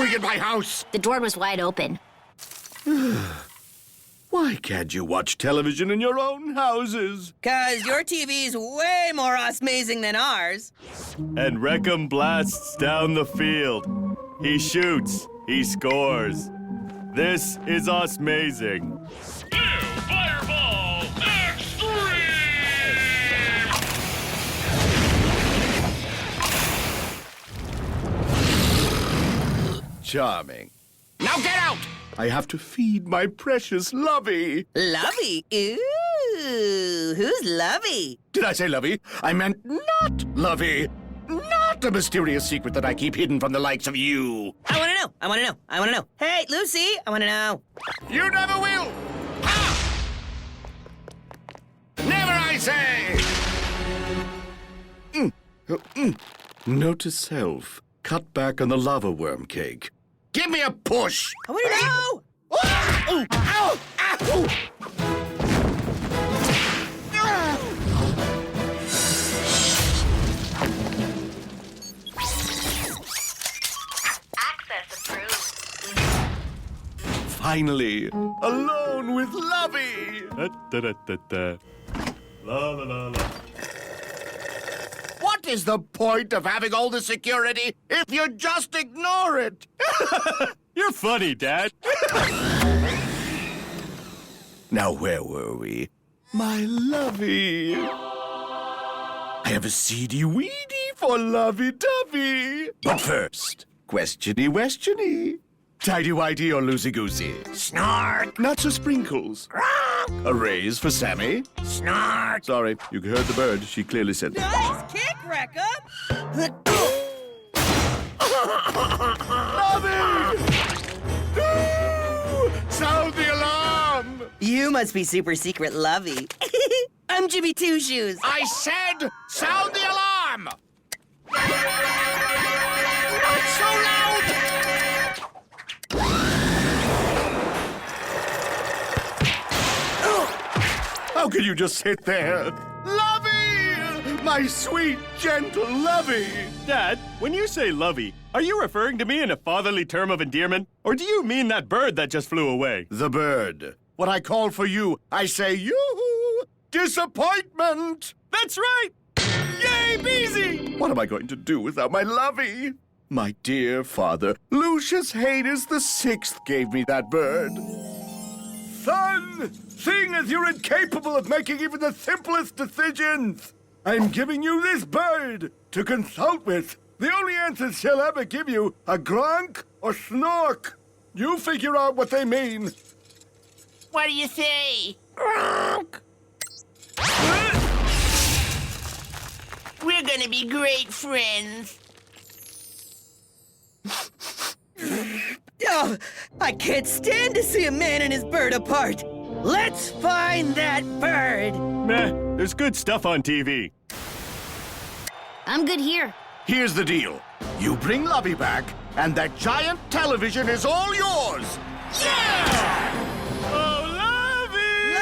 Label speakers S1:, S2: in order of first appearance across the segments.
S1: doing in my house?
S2: The door was wide open.
S1: Why can't you watch television in your own houses?
S3: 'Cause your TV's way more amazing than ours.
S4: And Wreckham blasts down the field. He shoots. He scores. This is amazing.
S5: Fireball Extreme!
S1: Charming. Now get out! I have to feed my precious Lovey.
S3: Lovey? Ooh, who's Lovey?
S1: Did I say Lovey? I meant not Lovey. Not a mysterious secret that I keep hidden from the likes of you.
S3: I want to know. Hey, Lucy, I want to know.
S1: You never will! Ha! Never, I say! Note to self. Cut back on the lava worm cake. Give me a push!
S3: I want to know.
S1: Ow! Ow! Ow!
S2: Access approved.
S1: Finally, alone with Lovey!
S4: Da-da-da-da. La la la la.
S1: What is the point of having all the security if you just ignore it?
S4: You're funny, Dad.
S1: Now, where were we? My Lovey. I have a seedy weedy for lovey-dovey. But first, questiony-westiony. Tidy-whitey or loosey-goosey? Snark. Nuts or sprinkles? A raise for Sammy? Snark. Sorry, you heard the bird. She clearly said that.
S3: Nice kick, Wreckham.
S1: Lovey! No! Sound the alarm!
S3: You must be super secret Lovey. I'm Jimmy Two Shoes.
S1: I said, sound the alarm! Not so loud! How can you just sit there? Lovey! My sweet, gentle Lovey!
S4: Dad, when you say lovey, are you referring to me in a fatherly term of endearment? Or do you mean that bird that just flew away?
S1: The bird. When I call for you, I say, yoo-hoo! Disappointment!
S4: That's right! Yay, Beezy!
S1: What am I going to do without my Lovey? My dear father, Lucius Haynes VI gave me that bird. Son, seeing as you're incapable of making even the simplest decisions, I'm giving you this bird to consult with. The only answers she'll ever give you are gronk or snork. You figure out what they mean.
S6: What do you say? Gronk. We're gonna be great friends.
S3: Oh, I can't stand to see a man and his bird apart. Let's find that bird.
S4: Meh, there's good stuff on TV.
S2: I'm good here.
S1: Here's the deal. You bring Lovey back, and that giant television is all yours. Yeah!
S4: Oh, lovey!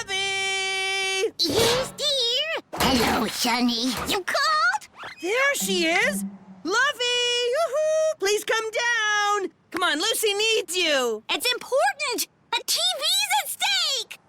S3: Lovey!
S2: Yes, dear. Hello, Sonny. You called?
S3: There she is. Lovey! Yoo-hoo! Please come down. Come on, Lucy needs you.
S2: It's important. A TV's at stake.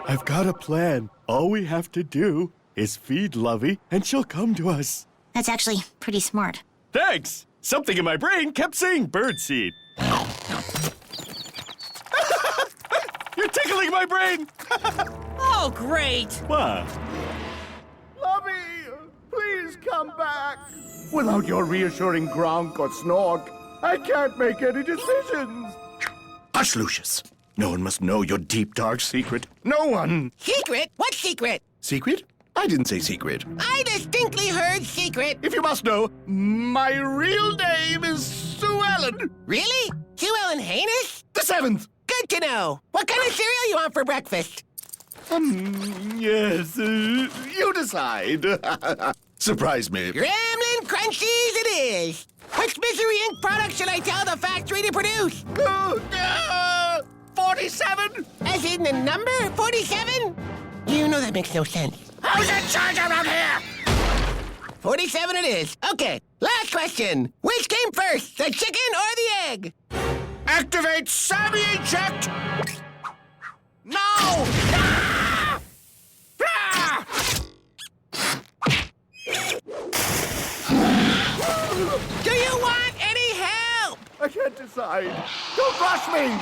S4: I've got a plan. All we have to do is feed Lovey, and she'll come to us.
S2: That's actually pretty smart.
S4: Thanks! Something in my brain kept saying birdseed. You're tickling my brain!
S3: Oh, great.
S4: What?
S1: Lovey, please come back. Without your reassuring gronk or snork, I can't make any decisions. Hush, Lucius. No one must know your deep, dark secret. No one.
S6: Secret? What secret?
S1: Secret? I didn't say secret.
S6: I distinctly heard secret.
S1: If you must know, my real name is Sue Ellen.
S6: Really? Sue Ellen Haynes?
S1: The 7th.
S6: Good to know. What kind of cereal you want for breakfast?
S1: Yes, you decide. Surprise me.
S6: Gremlin Crunchies it is. Which Misery Inc. product should I tell the factory to produce?
S1: 47?
S6: As in the number 47? You know that makes no sense.
S1: Who's in charge around here?
S6: 47 it is. Okay. Last question. Which came first, the chicken or the egg?
S1: Activate Sammy Eject!
S6: No! Ah! Ah! Do you want any help?
S1: I can't decide. Don't rush me!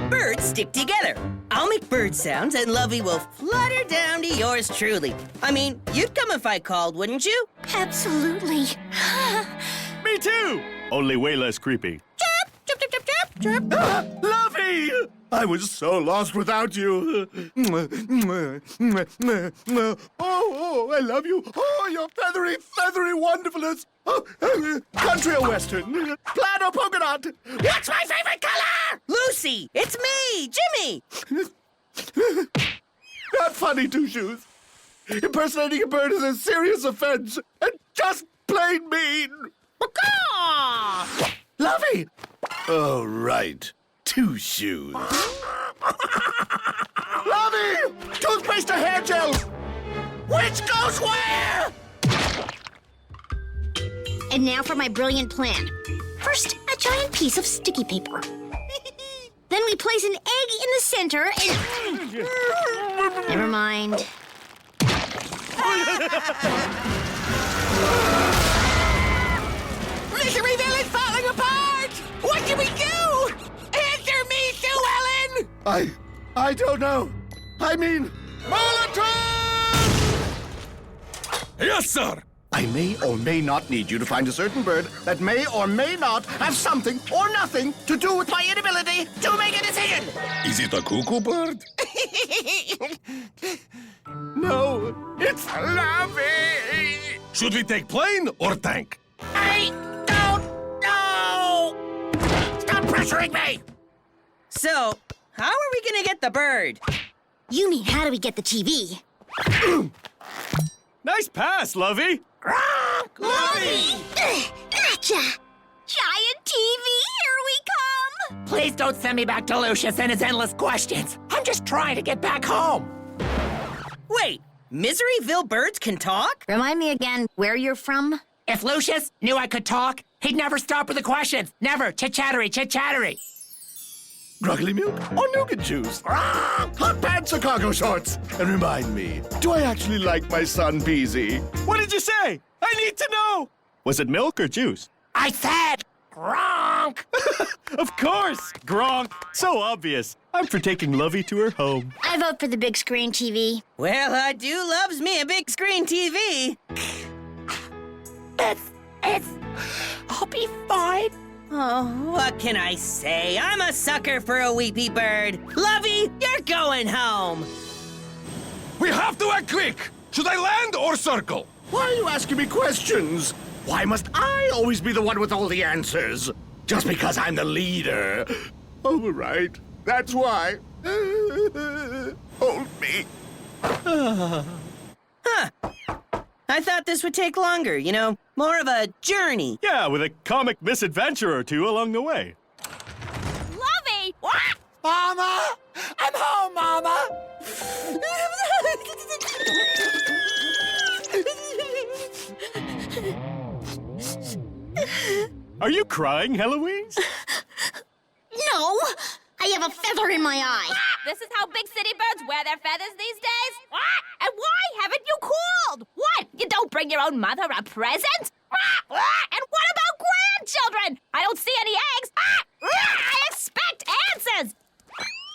S3: Birds stick together. I'll make bird sounds and Lovey will flutter down to yours truly. I mean, you'd come if I called, wouldn't you?
S2: Absolutely.
S4: Me too! Only way less creepy.
S3: Chirp, chirp, chirp, chirp, chirp, chirp.
S1: Lovey! I was so lost without you. Oh, I love you. Oh, your feathery, feathery wonderfulness. Oh, country or western? Plaid or polka dot?
S6: What's my favorite color?
S3: Lucy, it's me, Jimmy.
S1: Not funny, Two Shoes. Impersonating a bird is a serious offense and just plain mean.
S6: Caw!
S1: Lovey! Oh, right. Two Shoes. Lovey! Toothpaste or hair gel? Which goes where?
S2: And now for my brilliant plan. First, a giant piece of sticky paper. Then we place an egg in the center and... Never mind.
S6: Miseryville is falling apart! What do we do? Answer me, Sue Ellen!
S1: I don't know. I mean, Molotov!
S5: Yes, sir.
S1: I may or may not need you to find a certain bird that may or may not have something or nothing to do with my inability to make a decision.
S5: Is it a cuckoo bird?
S1: No, it's Lovey.
S5: Should we take plane or tank?
S6: I don't know! Stop pressuring me!
S3: So, how are we gonna get the bird?
S2: You mean, how do we get the TV?
S4: Nice pass, Lovey.
S2: Lovey! Gotcha! Giant TV, here we come!
S6: Please don't send me back to Lucius and his endless questions. I'm just trying to get back home.
S3: Wait, Miseryville birds can talk?
S2: Remind me again where you're from?
S6: If Lucius knew I could talk, he'd never stop with the questions. Never. Chit-chattery, chit-chattery.
S1: Gruggly milk or nougat juice? Hot pants or cargo shorts? And remind me, do I actually like my son Peasy?
S4: What did you say? I need to know. Was it milk or juice?
S6: I said, Gronk!
S4: Of course, Gronk. So obvious. I'm for taking Lovey to her home.
S2: I vote for the big screen TV.
S3: Well, I do loves me a big screen TV.
S6: I'll be fine.
S3: Oh, what can I say? I'm a sucker for a weepy bird. Lovey, you're going home.
S5: We have to act quick. Should I land or circle?
S1: Why are you asking me questions? Why must I always be the one with all the answers? Just because I'm the leader. Oh, right. That's why. Hold me.
S3: I thought this would take longer, you know, more of a journey.
S4: Yeah, with a comic misadventure or two along the way.
S2: Lovey!
S6: What? Mama! I'm home, Mama!
S4: Are you crying, Heloise?
S2: No! I have a feather in my eye.
S7: This is how big city birds wear their feathers these days? What? And why haven't you called? What? You don't bring your own mother a present? And what about grandchildren? I don't see any eggs. I expect answers.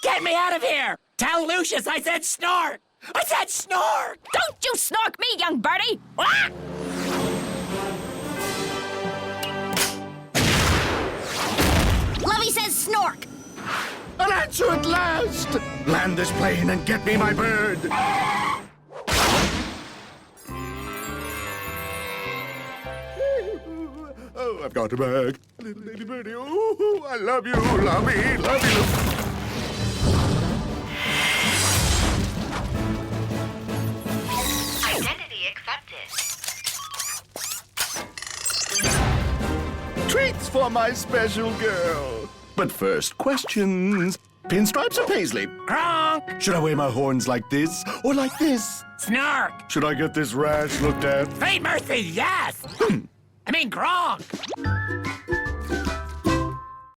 S6: Get me out of here! Tell Lucius I said snark! I said snark!
S7: Don't you snark me, young birdie.
S2: Lovey says snork.
S1: An answer at last! Land this plane and get me my bird! Oh, I've got her back. Little lady birdie, oh, I love you, love me, love you.
S8: Identity accepted.
S1: Treats for my special girl. But first, questions. Pinstripes or paisley?
S6: Gronk!
S1: Should I wear my horns like this or like this?
S6: Snark!
S1: Should I get this rash looked at?
S6: Fate Mercy, yes! I mean, Gronk!